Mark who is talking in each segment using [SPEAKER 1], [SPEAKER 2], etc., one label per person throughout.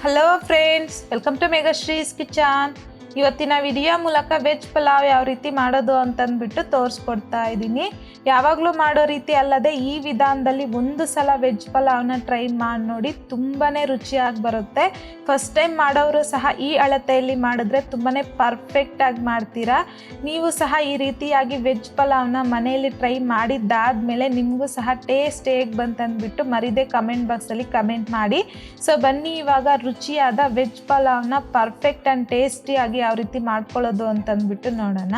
[SPEAKER 1] Hello friends, welcome to Megashree's kitchen. ಇವತ್ತಿನ video ಮೂಲಕ veg pulao ಯಾವ ರೀತಿ ಮಾಡೋದು ಅಂತಂದ್ಬಿಟ್ಟು ತೋರಿಸ್ಕೊಡ್ತಾ ಇದ್ದೀನಿ. ಯಾವಾಗಲೂ ಮಾಡೋ ರೀತಿ ಅಲ್ಲದೆ ಈ ವಿಧಾನದಲ್ಲಿ ಒಂದು ಸಲ ವೆಜ್ ಪಲಾವ್ನ ಟ್ರೈ ಮಾಡಿ ನೋಡಿ, ತುಂಬಾ ರುಚಿಯಾಗಿ ಬರುತ್ತೆ. ಫಸ್ಟ್ ಟೈಮ್ ಮಾಡೋರು ಸಹ ಈ ಅಳತೆಯಲ್ಲಿ ಮಾಡಿದ್ರೆ ತುಂಬಾ ಪರ್ಫೆಕ್ಟಾಗಿ ಮಾಡ್ತೀರಾ. ನೀವು ಸಹ ಈ ರೀತಿಯಾಗಿ ವೆಜ್ ಪಲಾವ್ನ ಮನೆಯಲ್ಲಿ ಟ್ರೈ ಮಾಡಿದ್ದಾದಮೇಲೆ ನಿಮಗೂ ಸಹ ಟೇಸ್ಟ್ ಹೇಗೆ ಬಂತಂದ್ಬಿಟ್ಟು ಮರಿದೆ ಕಮೆಂಟ್ ಬಾಕ್ಸಲ್ಲಿ ಕಮೆಂಟ್ ಮಾಡಿ. ಸೊ ಬನ್ನಿ ಇವಾಗ ರುಚಿಯಾದ ವೆಜ್ ಪಲಾವ್ನ ಪರ್ಫೆಕ್ಟ್ ಆ್ಯಂಡ್ ಟೇಸ್ಟಿಯಾಗಿ ಯಾವ ರೀತಿ ಮಾಡ್ಕೊಳ್ಳೋದು ಅಂತಂದ್ಬಿಟ್ಟು ನೋಡೋಣ.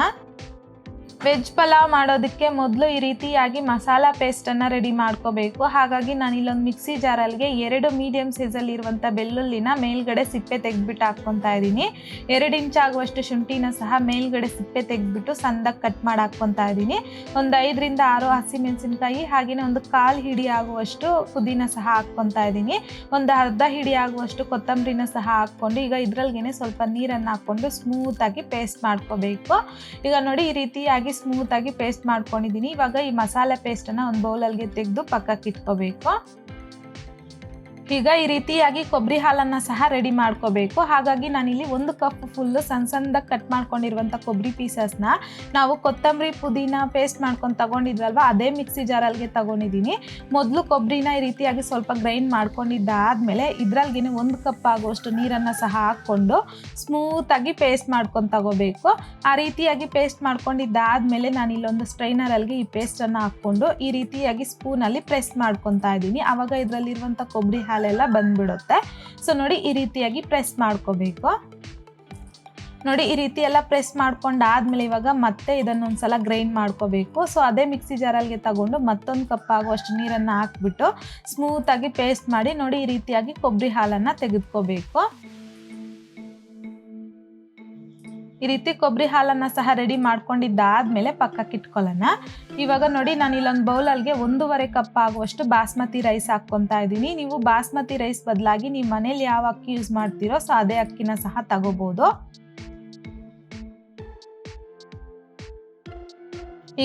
[SPEAKER 1] ವೆಜ್ ಪಲಾವ್ ಮಾಡೋದಕ್ಕೆ ಮೊದಲು ಈ ರೀತಿಯಾಗಿ ಮಸಾಲ ಪೇಸ್ಟನ್ನು ರೆಡಿ ಮಾಡ್ಕೋಬೇಕು. ಹಾಗಾಗಿ ನಾನು ಇಲ್ಲೊಂದು ಮಿಕ್ಸಿ ಜಾರಲ್ಲಿಗೆ 2 ಮೀಡಿಯಮ್ ಸೈಜಲ್ಲಿರುವಂಥ ಬೆಳ್ಳುಳ್ಳಿನ ಮೇಲ್ಗಡೆ ಸಿಪ್ಪೆ ತೆಗೆದ್ಬಿಟ್ಟು ಹಾಕ್ಕೊತಾ ಇದ್ದೀನಿ. 2 ಇಂಚ್ ಆಗುವಷ್ಟು ಶುಂಠಿನ ಸಹ ಮೇಲ್ಗಡೆ ಸಿಪ್ಪೆ ತೆಗೆದ್ಬಿಟ್ಟು ಸಣ್ಣದಾಗಿ ಕಟ್ ಮಾಡಿ ಹಾಕ್ಕೊತಾ ಇದ್ದೀನಿ. ಒಂದು 5 ರಿಂದ 6 ಹಸಿಮೆಣಸಿನ್ಕಾಯಿ, ಹಾಗೆಯೇ ಒಂದು 1/4 ಹಿಡಿ ಆಗುವಷ್ಟು ಪುದೀನ ಸಹ ಹಾಕ್ಕೊತಾ ಇದ್ದೀನಿ. ಒಂದು ಅರ್ಧ ಹಿಡಿ ಆಗುವಷ್ಟು ಕೊತ್ತಂಬರಿನ ಸಹ ಹಾಕ್ಕೊಂಡು ಈಗ ಇದರಲ್ಲಿಗೆ ಸ್ವಲ್ಪ ನೀರನ್ನು ಹಾಕ್ಕೊಂಡು ಸ್ಮೂತಾಗಿ ಪೇಸ್ಟ್ ಮಾಡ್ಕೋಬೇಕು. ಈಗ ನೋಡಿ ಈ ರೀತಿಯಾಗಿ ಸ್ಮೂತಾಗಿ ಪೇಸ್ಟ್ ಮಾಡ್ಕೊಂಡಿದ್ದೀನಿ. ಇವಾಗ ಈ ಮಸಾಲೆ ಪೇಸ್ಟನ್ನು ಒಂದು ಬೌಲಲ್ಲಿಗೆ ತೆಗೆದು ಪಕ್ಕಕ್ಕೆ ಇಟ್ಕೋಬೇಕು. ಈಗ ಈ ರೀತಿಯಾಗಿ ಕೊಬ್ಬರಿ ಹಾಲನ್ನು ಸಹ ರೆಡಿ ಮಾಡ್ಕೋಬೇಕು. ಹಾಗಾಗಿ ನಾನಿಲ್ಲಿ 1 ಕಪ್ ಫುಲ್ಲು ಸಣ್ಣದಾಗಿ ಕಟ್ ಮಾಡ್ಕೊಂಡಿರುವಂಥ ಕೊಬ್ಬರಿ ಪೀಸಸ್ನ ನಾವು ಕೊತ್ತಂಬರಿ ಪುದೀನ ಪೇಸ್ಟ್ ಮಾಡ್ಕೊಂಡು ತಗೊಂಡಿದ್ವಲ್ವ, ಅದೇ ಮಿಕ್ಸಿ ಜಾರಲ್ಲಿಗೆ ತಗೊಂಡಿದ್ದೀನಿ. ಮೊದಲು ಕೊಬ್ಬರಿನ ಈ ರೀತಿಯಾಗಿ ಸ್ವಲ್ಪ ಗ್ರೈಂಡ್ ಮಾಡ್ಕೊಂಡಿದ್ದಾದಮೇಲೆ ಇದರಲ್ಲಿಗೆ 1 ಕಪ್ ಆಗುವಷ್ಟು ನೀರನ್ನು ಸಹ ಹಾಕ್ಕೊಂಡು ಸ್ಮೂತಾಗಿ ಪೇಸ್ಟ್ ಮಾಡ್ಕೊಂಡು ತಗೋಬೇಕು. ಆ ರೀತಿಯಾಗಿ ಪೇಸ್ಟ್ ಮಾಡ್ಕೊಂಡಿದ್ದಾದಮೇಲೆ ನಾನು ಇಲ್ಲೊಂದು ಸ್ಟ್ರೈನರಲ್ಲಿ ಈ ಪೇಸ್ಟನ್ನು ಹಾಕ್ಕೊಂಡು ಈ ರೀತಿಯಾಗಿ ಸ್ಪೂನಲ್ಲಿ ಪ್ರೆಸ್ ಮಾಡ್ಕೊತಾ ಇದ್ದೀನಿ. ಆವಾಗ ಇದರಲ್ಲಿರುವಂಥ ಕೊಬ್ಬರಿ ಹಾಲೆಲ್ಲ ಬಂದ್ಬಿಡುತ್ತೆ. ಸೊ ನೋಡಿ ಈ ರೀತಿಯಾಗಿ ಪ್ರೆಸ್ ಮಾಡ್ಕೋಬೇಕು. ನೋಡಿ ಈ ರೀತಿ ಎಲ್ಲ ಪ್ರೆಸ್ ಮಾಡ್ಕೊಂಡಾದ್ಮೇಲೆ ಇವಾಗ ಮತ್ತೆ ಇದನ್ನೊಂದ್ಸಲ ಗ್ರೈಂಡ್ ಮಾಡ್ಕೋಬೇಕು. ಸೊ ಅದೇ ಮಿಕ್ಸಿ ಜಾರಲ್ಲಿಗೆ ತಗೊಂಡು ಮತ್ತೊಂದು ಕಪ್ ಆಗುವಷ್ಟು ನೀರನ್ನು ಹಾಕ್ಬಿಟ್ಟು ಸ್ಮೂತಾಗಿ ಪೇಸ್ಟ್ ಮಾಡಿ ನೋಡಿ ಈ ರೀತಿಯಾಗಿ ಕೊಬ್ಬರಿ ಹಾಲನ್ನು ತೆಗೆದುಕೋಬೇಕು. ಈ ರೀತಿ ಕೊಬ್ಬರಿ ಹಾಲನ್ನು ಸಹ ರೆಡಿ ಮಾಡ್ಕೊಂಡಿದ್ದಾದಮೇಲೆ ಪಕ್ಕಕ್ಕೆ ಇಟ್ಕೊಳ್ಳೋಣ. ಇವಾಗ ನೋಡಿ ನಾನು ಇಲ್ಲೊಂದು ಬೌಲಲ್ಲಿಗೆ 1.5 ಕಪ್ ಆಗುವಷ್ಟು ಬಾಸ್ಮತಿ ರೈಸ್ ಹಾಕ್ಕೊತಾ ಇದ್ದೀನಿ. ನೀವು ಬಾಸ್ಮತಿ ರೈಸ್ ಬದಲಾಗಿ ನೀವು ಮನೇಲಿ ಯಾವ ಅಕ್ಕಿ ಯೂಸ್ ಮಾಡ್ತೀರೋ ಸೊ ಅದೇ ಅಕ್ಕಿನ ಸಹ ತಗೋಬೋದು.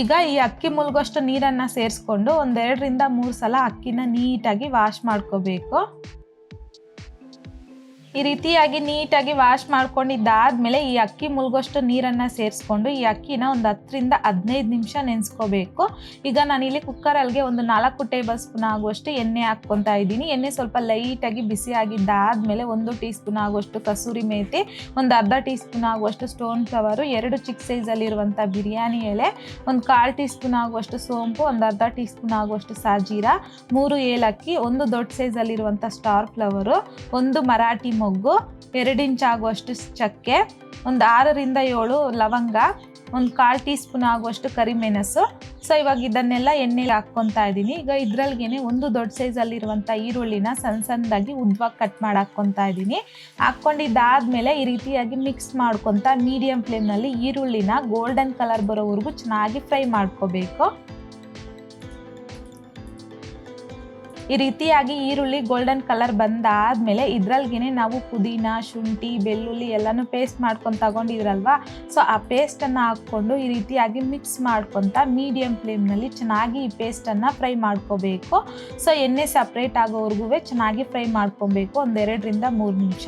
[SPEAKER 1] ಈಗ ಈ ಅಕ್ಕಿ ಮುಳುಗೋಷ್ಟು ನೀರನ್ನು ಸೇರಿಸ್ಕೊಂಡು 1-2 ರಿಂದ 3 ಸಲ ಅಕ್ಕಿನ ನೀಟಾಗಿ ವಾಶ್ ಮಾಡ್ಕೋಬೇಕು. ಈ ರೀತಿಯಾಗಿ ನೀಟಾಗಿ ವಾಶ್ ಮಾಡ್ಕೊಂಡಿದ್ದಾದಮೇಲೆ ಈ ಅಕ್ಕಿ ಮುಳುಗೋಷ್ಟು ನೀರನ್ನು ಸೇರಿಸ್ಕೊಂಡು ಈ ಅಕ್ಕಿನ ಒಂದು 10 ರಿಂದ 15 ನಿಮಿಷ ನೆನೆಸ್ಕೋಬೇಕು. ಈಗ ನಾನಿಲ್ಲಿ ಕುಕ್ಕರಲ್ಲಿಗೆ ಒಂದು 4 ಟೇಬಲ್ ಸ್ಪೂನ್ ಆಗುವಷ್ಟು ಎಣ್ಣೆ ಹಾಕ್ಕೊತಾ ಇದ್ದೀನಿ. ಎಣ್ಣೆ ಸ್ವಲ್ಪ ಲೈಟಾಗಿ ಬಿಸಿ ಆಗಿದ್ದಾದಮೇಲೆ 1 ಟೀ ಸ್ಪೂನ್ ಆಗುವಷ್ಟು ಕಸೂರಿ ಮೇಥಿ, ಒಂದು ಅರ್ಧ ಟೀ ಸ್ಪೂನ್ ಆಗುವಷ್ಟು ಸ್ಟೋನ್ ಫ್ಲವರು, 2 ಚಿಕ್ಕ ಸೈಜಲ್ಲಿರುವಂಥ ಬಿರಿಯಾನಿ ಎಲೆ, ಒಂದು 1/4 ಟೀ ಸ್ಪೂನ್ ಆಗುವಷ್ಟು ಸೋಂಪು, ಒಂದು ಅರ್ಧ ಟೀ ಸ್ಪೂನ್ ಆಗುವಷ್ಟು ಸಾಜೀರ, 3 ಏಲಕ್ಕಿ, ಒಂದು ದೊಡ್ಡ ಸೈಜಲ್ಲಿರುವಂಥ ಸ್ಟಾರ್ ಫ್ಲವರು, ಒಂದು ಮರಾಠಿ ಮೊಗ್ಗು, 2 ಇಂಚ್ ಆಗುವಷ್ಟು ಚಕ್ಕೆ, ಒಂದು 6 ರಿಂದ 7 ಲವಂಗ, ಒಂದು 1/4 ಟೀ ಸ್ಪೂನ್ ಆಗುವಷ್ಟು ಕರಿಮೆಣಸು. ಸೊ ಇವಾಗ ಇದನ್ನೆಲ್ಲ ಎಣ್ಣೆಗೆ ಹಾಕ್ಕೊತಾ ಇದ್ದೀನಿ. ಈಗ ಇದರಲ್ಲಿಗೆ ಒಂದು ದೊಡ್ಡ ಸೈಜಲ್ಲಿರುವಂಥ ಈರುಳ್ಳಿನ ಸಣ್ಣದಾಗಿ ಉದ್ದವಾಗಿ ಕಟ್ ಮಾಡಿ ಹಾಕ್ಕೊತಾ ಇದ್ದೀನಿ. ಹಾಕ್ಕೊಂಡಿದ್ದಾದಮೇಲೆ ಈ ರೀತಿಯಾಗಿ ಮಿಕ್ಸ್ ಮಾಡ್ಕೊತಾ ಮೀಡಿಯಂ ಫ್ಲೇಮ್ನಲ್ಲಿ ಈರುಳ್ಳಿನ ಗೋಲ್ಡನ್ ಕಲರ್ ಬರೋವರೆಗೂ ಚೆನ್ನಾಗಿ ಫ್ರೈ ಮಾಡ್ಕೋಬೇಕು. ಈ ರೀತಿಯಾಗಿ ಈರುಳ್ಳಿ ಗೋಲ್ಡನ್ ಕಲರ್ ಬಂದಾದಮೇಲೆ ಇದರಲ್ಲಿಗೆ ನಾವು ಪುದೀನ, ಶುಂಠಿ, ಬೆಳ್ಳುಳ್ಳಿ ಎಲ್ಲನೂ ಪೇಸ್ಟ್ ಮಾಡ್ಕೊಂಡು ತಗೊಂಡಿದ್ರಲ್ವ, ಸೊ ಆ ಪೇಸ್ಟನ್ನು ಹಾಕ್ಕೊಂಡು ಈ ರೀತಿಯಾಗಿ ಮಿಕ್ಸ್ ಮಾಡ್ಕೊತಾ ಮೀಡಿಯಂ ಫ್ಲೇಮ್ನಲ್ಲಿ ಚೆನ್ನಾಗಿ ಈ ಪೇಸ್ಟನ್ನು ಫ್ರೈ ಮಾಡ್ಕೋಬೇಕು. ಸೊ ಎಣ್ಣೆ ಸಪ್ರೇಟ್ ಆಗೋವರೆಗೂ ಚೆನ್ನಾಗಿ ಫ್ರೈ ಮಾಡ್ಕೊಬೇಕು, 1-2 ರಿಂದ 3 ನಿಮಿಷ.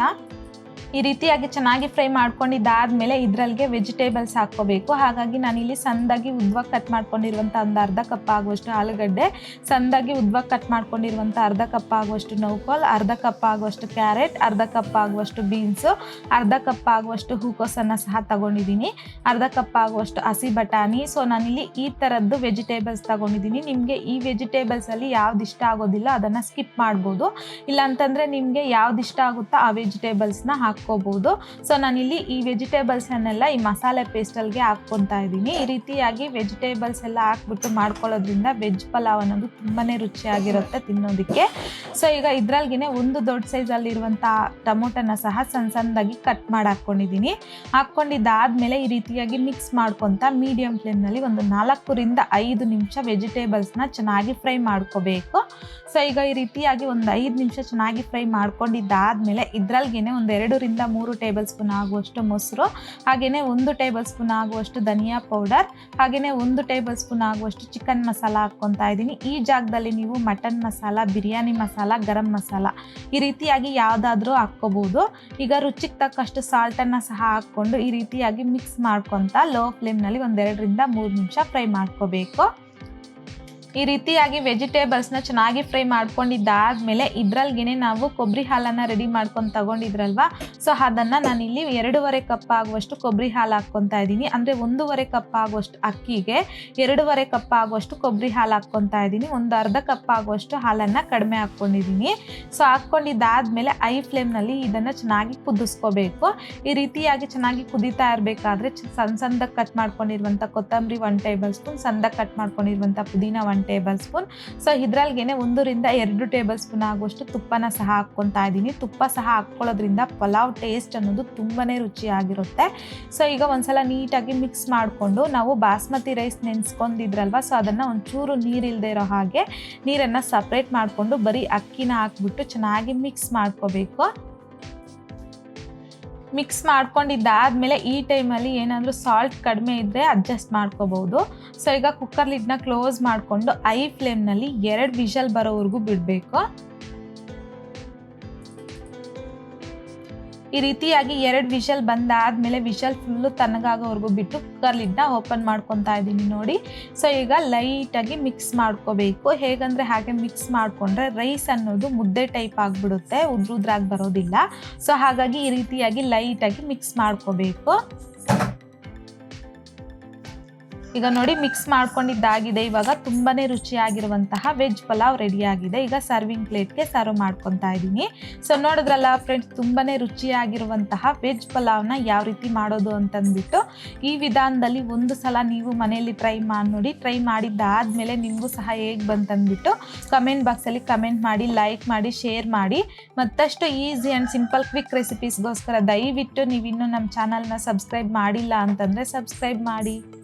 [SPEAKER 1] ಈ ರೀತಿಯಾಗಿ ಚೆನ್ನಾಗಿ ಫ್ರೈ ಮಾಡ್ಕೊಂಡಿದ್ದಾದಮೇಲೆ ಇದರಲ್ಲಿಗೆ ವೆಜಿಟೇಬಲ್ಸ್ ಹಾಕ್ಕೋಬೇಕು. ಹಾಗಾಗಿ ನಾನಿಲ್ಲಿ ಸಣ್ಣದಾಗಿ ಉದ್ದವಾಗಿ ಕಟ್ ಮಾಡ್ಕೊಂಡಿರುವಂಥ ಒಂದು ಅರ್ಧ ಕಪ್ ಆಗುವಷ್ಟು ಆಲೂಗಡ್ಡೆ, ಸಣ್ಣದಾಗಿ ಉದ್ದವಾಗಿ ಕಟ್ ಮಾಡ್ಕೊಂಡಿರುವಂಥ ಅರ್ಧ ಕಪ್ ಆಗುವಷ್ಟು ನೌಕೋಲ್, ಅರ್ಧ ಕಪ್ ಆಗುವಷ್ಟು ಕ್ಯಾರೆಟ್, ಅರ್ಧ ಕಪ್ ಆಗುವಷ್ಟು ಬೀನ್ಸು, ಅರ್ಧ ಕಪ್ ಆಗುವಷ್ಟು ಹೂಕೋಸನ್ನು ಸಹ ತಗೊಂಡಿದ್ದೀನಿ, ಅರ್ಧ ಕಪ್ ಆಗುವಷ್ಟು ಹಸಿ ಬಟಾಣಿ. ಸೊ ನಾನಿಲ್ಲಿ ಈ ಥರದ್ದು ವೆಜಿಟೇಬಲ್ಸ್ ತಗೊಂಡಿದ್ದೀನಿ. ನಿಮಗೆ ಈ ವೆಜಿಟೇಬಲ್ಸಲ್ಲಿ ಯಾವ್ದು ಇಷ್ಟ ಆಗೋದಿಲ್ಲ ಅದನ್ನು ಸ್ಕಿಪ್ ಮಾಡ್ಬೋದು. ಇಲ್ಲಾಂತಂದರೆ ನಿಮಗೆ ಯಾವ್ದು ಇಷ್ಟ ಆಗುತ್ತೋ ಆ ವೆಜಿಟೇಬಲ್ಸ್ನ ಹಾಕ್ಕೋಬಹುದು. ಸೊ ನಾನಿಲ್ಲಿ ಈ ವೆಜಿಟೇಬಲ್ಸನ್ನೆಲ್ಲ ಈ ಮಸಾಲೆ ಪೇಸ್ಟಲ್ಗೆ ಹಾಕ್ಕೊತಾ ಇದ್ದೀನಿ. ಈ ರೀತಿಯಾಗಿ ವೆಜಿಟೇಬಲ್ಸ್ ಎಲ್ಲ ಹಾಕ್ಬಿಟ್ಟು ಮಾಡ್ಕೊಳ್ಳೋದ್ರಿಂದ ವೆಜ್ ಪಲಾವ್ ಅನ್ನೋದು ತುಂಬಾ ರುಚಿಯಾಗಿರುತ್ತೆ ತಿನ್ನೋದಕ್ಕೆ. ಸೊ ಈಗ ಇದರಲ್ಲಿಗೆ ಒಂದು ದೊಡ್ಡ ಸೈಜಲ್ಲಿರುವಂಥ ಟೊಮೊಟೊನ ಸಹ ಸಣ್ಣದಾಗಿ ಕಟ್ ಮಾಡಿ ಹಾಕ್ಕೊಂಡಿದ್ದೀನಿ. ಹಾಕ್ಕೊಂಡಿದ್ದಾದಮೇಲೆ ಈ ರೀತಿಯಾಗಿ ಮಿಕ್ಸ್ ಮಾಡ್ಕೊತಾ ಮೀಡಿಯಂ ಫ್ಲೇಮ್ನಲ್ಲಿ ಒಂದು 4 ರಿಂದ 5 ನಿಮಿಷ ವೆಜಿಟೇಬಲ್ಸ್ನ ಚೆನ್ನಾಗಿ ಫ್ರೈ ಮಾಡ್ಕೋಬೇಕು. ಸೊ ಈಗ ಈ ರೀತಿಯಾಗಿ ಒಂದು 5 ನಿಮಿಷ ಚೆನ್ನಾಗಿ ಫ್ರೈ ಮಾಡ್ಕೊಂಡಿದ್ದಾದಮೇಲೆ ಇದರಲ್ಲಿಗೆ ಒಂದು 2 2ರಿಂದ 3 ಟೇಬಲ್ ಸ್ಪೂನ್ ಆಗುವಷ್ಟು ಮೊಸರು, ಹಾಗೆಯೇ 1 ಟೇಬಲ್ ಸ್ಪೂನ್ ಆಗುವಷ್ಟು ಧನಿಯಾ ಪೌಡರ್, ಹಾಗೆಯೇ 1 ಟೇಬಲ್ ಸ್ಪೂನ್ ಆಗುವಷ್ಟು ಚಿಕನ್ ಮಸಾಲ ಹಾಕ್ಕೊತಾ ಇದ್ದೀನಿ. ಈ ಜಾಗದಲ್ಲಿ ನೀವು ಮಟನ್ ಮಸಾಲ, ಬಿರಿಯಾನಿ ಮಸಾಲ, ಗರಂ ಮಸಾಲ ಈ ರೀತಿಯಾಗಿ ಯಾವುದಾದ್ರೂ ಹಾಕ್ಕೋಬೋದು. ಈಗ ರುಚಿಗೆ ತಕ್ಕಷ್ಟು ಸಾಲ್ಟನ್ನು ಸಹ ಹಾಕ್ಕೊಂಡು ಈ ರೀತಿಯಾಗಿ ಮಿಕ್ಸ್ ಮಾಡ್ಕೊತಾ ಲೋ ಫ್ಲೇಮ್ನಲ್ಲಿ 2ರಿಂದ 3 ನಿಮಿಷ ಫ್ರೈ ಮಾಡ್ಕೋಬೇಕು. ಈ ರೀತಿಯಾಗಿ ವೆಜಿಟೇಬಲ್ಸ್ನ ಚೆನ್ನಾಗಿ ಫ್ರೈ ಮಾಡ್ಕೊಂಡಿದ್ದಾದಮೇಲೆ ಇದರಲ್ಲಿಗೆ ನಾವು ಕೊಬ್ಬರಿ ಹಾಲನ್ನು ರೆಡಿ ಮಾಡ್ಕೊಂಡು ತಗೊಂಡಿದ್ರಲ್ವ, ಸೊ ಅದನ್ನು ನಾನಿಲ್ಲಿ 2.5 ಕಪ್ ಆಗುವಷ್ಟು ಕೊಬ್ಬರಿ ಹಾಲು ಹಾಕ್ಕೊತಾ ಇದ್ದೀನಿ. ಅಂದರೆ 1.5 ಕಪ್ ಆಗುವಷ್ಟು ಅಕ್ಕಿಗೆ 2.5 ಕಪ್ ಆಗುವಷ್ಟು ಕೊಬ್ಬರಿ ಹಾಲು ಹಾಕ್ಕೊತಾ ಇದ್ದೀನಿ. ಒಂದು ಅರ್ಧ ಕಪ್ ಆಗುವಷ್ಟು ಹಾಲನ್ನು ಕಡಿಮೆ ಹಾಕ್ಕೊಂಡಿದ್ದೀನಿ. ಸೊ ಹಾಕ್ಕೊಂಡಿದ್ದಾದಮೇಲೆ ಐ ಫ್ಲೇಮ್ನಲ್ಲಿ ಇದನ್ನು ಚೆನ್ನಾಗಿ ಕುದಿಸ್ಕೋಬೇಕು. ಈ ರೀತಿಯಾಗಿ ಚೆನ್ನಾಗಿ ಕುದೀತಾ ಇರಬೇಕಾದ್ರೆ ಸಣ್ಣದಾಗಿ ಕಟ್ ಮಾಡ್ಕೊಂಡಿರುವಂಥ ಕೊತ್ತಂಬರಿ 1 ಟೇಬಲ್ ಸ್ಪೂನ್, ಸಣ್ಣದಾಗಿ ಕಟ್ ಮಾಡ್ಕೊಂಡಿರುವಂಥ ಪುದೀನ 1 ಟೇಬಲ್ ಸ್ಪೂನ್. ಸೊ ಇದರಲ್ಲಿಗೆ 1ರಿಂದ 2 ಟೇಬಲ್ ಸ್ಪೂನ್ ಆಗುವಷ್ಟು ತುಪ್ಪನ ಸಹ ಹಾಕ್ಕೊತಾ ಇದ್ದೀನಿ. ತುಪ್ಪ ಸಹ ಹಾಕ್ಕೊಳ್ಳೋದ್ರಿಂದ ಪಲಾವ್ ಟೇಸ್ಟ್ ಅನ್ನೋದು ತುಂಬಾ ರುಚಿಯಾಗಿರುತ್ತೆ. ಸೊ ಈಗ ಒಂದ್ಸಲ ನೀಟಾಗಿ ಮಿಕ್ಸ್ ಮಾಡಿಕೊಂಡು ನಾವು ಬಾಸ್ಮತಿ ರೈಸ್ ನೆನೆಸ್ಕೊಂಡಿದ್ರಲ್ವ, ಸೊ ಅದನ್ನು ಒಂಚೂರು ನೀರಿಲ್ಲದೆ ಇರೋ ಹಾಗೆ ನೀರನ್ನು ಸಪ್ರೇಟ್ ಮಾಡಿಕೊಂಡು ಬರೀ ಅಕ್ಕಿನ ಹಾಕ್ಬಿಟ್ಟು ಚೆನ್ನಾಗಿ ಮಿಕ್ಸ್ ಮಾಡ್ಕೋಬೇಕು. ಮಿಕ್ಸ್ ಮಾಡ್ಕೊಂಡಿದ್ದಾದಮೇಲೆ ಈ ಟೈಮಲ್ಲಿ ಏನಾದರೂ ಸಾಲ್ಟ್ ಕಡಿಮೆ ಇದ್ದರೆ ಅಡ್ಜಸ್ಟ್ ಮಾಡ್ಕೋಬೋದು. ಸೊ ಈಗ ಕುಕ್ಕರ್ ಲಿಡ್ನ ಕ್ಲೋಸ್ ಮಾಡಿಕೊಂಡು ಐ ಫ್ಲೇಮ್ನಲ್ಲಿ 2 ವಿಷಲ್ ಬರೋವರೆಗೂ ಬಿಡಬೇಕು. ಈ ರೀತಿಯಾಗಿ 2 ವಿಷಲ್ ಬಂದಾದಮೇಲೆ ವಿಷಲ್ ಫುಲ್ಲು ತಣ್ಣಗಾಗೋವರೆಗೂ ಬಿಟ್ಟು ಕುಕ್ಕರ್ ಲಿಡ್ನ ಓಪನ್ ಮಾಡ್ಕೊತಾ ಇದ್ದೀನಿ ನೋಡಿ. ಸೊ ಈಗ ಲೈಟಾಗಿ ಮಿಕ್ಸ್ ಮಾಡ್ಕೋಬೇಕು. ಹೇಗಂದರೆ ಹಾಗೆ ಮಿಕ್ಸ್ ಮಾಡಿಕೊಂಡ್ರೆ ರೈಸ್ ಅನ್ನೋದು ಮುದ್ದೆ ಟೈಪ್ ಆಗಿಬಿಡುತ್ತೆ, ಉದ್ರುದ್ರಾಗಿ ಬರೋದಿಲ್ಲ. ಸೊ ಹಾಗಾಗಿ ಈ ರೀತಿಯಾಗಿ ಲೈಟಾಗಿ ಮಿಕ್ಸ್ ಮಾಡ್ಕೋಬೇಕು. ಈಗ ನೋಡಿ ಮಿಕ್ಸ್ ಮಾಡ್ಕೊಂಡಿದ್ದಾಗಿದೆ. ಇವಾಗ ತುಂಬಾ ರುಚಿಯಾಗಿರುವಂತಹ ವೆಜ್ ಪಲಾವ್ ರೆಡಿಯಾಗಿದೆ. ಈಗ ಸರ್ವಿಂಗ್ ಪ್ಲೇಟ್ಗೆ ಸರ್ವ್ ಮಾಡ್ಕೊತಾ ಇದ್ದೀನಿ. ಸೊ ನೋಡಿದ್ರಲ್ಲ ಫ್ರೆಂಡ್ಸ್, ತುಂಬಾ ರುಚಿಯಾಗಿರುವಂತಹ ವೆಜ್ ಪಲಾವ್ನ ಯಾವ ರೀತಿ ಮಾಡೋದು ಅಂತಂದ್ಬಿಟ್ಟು ಈ ವಿಧಾನದಲ್ಲಿ ಒಂದು ಸಲ ನೀವು ಮನೆಯಲ್ಲಿ ಟ್ರೈ ಮಾಡಿ ನೋಡಿ. ಟ್ರೈ ಮಾಡಿದ್ದಾದಮೇಲೆ ನಿಮಗೂ ಸಹ ಹೇಗೆ ಬಂತಂದ್ಬಿಟ್ಟು ಕಮೆಂಟ್ ಬಾಕ್ಸಲ್ಲಿ ಕಮೆಂಟ್ ಮಾಡಿ, ಲೈಕ್ ಮಾಡಿ, ಶೇರ್ ಮಾಡಿ. ಮತ್ತಷ್ಟು ಈಸಿ ಆ್ಯಂಡ್ ಸಿಂಪಲ್ ಕ್ವಿಕ್ ರೆಸಿಪೀಸ್ಗೋಸ್ಕರ ದಯವಿಟ್ಟು ನೀವಿನ್ನೂ ನಮ್ಮ ಚಾನಲ್ನ ಸಬ್ಸ್ಕ್ರೈಬ್ ಮಾಡಿಲ್ಲ ಅಂತಂದರೆ ಸಬ್ಸ್ಕ್ರೈಬ್ ಮಾಡಿ.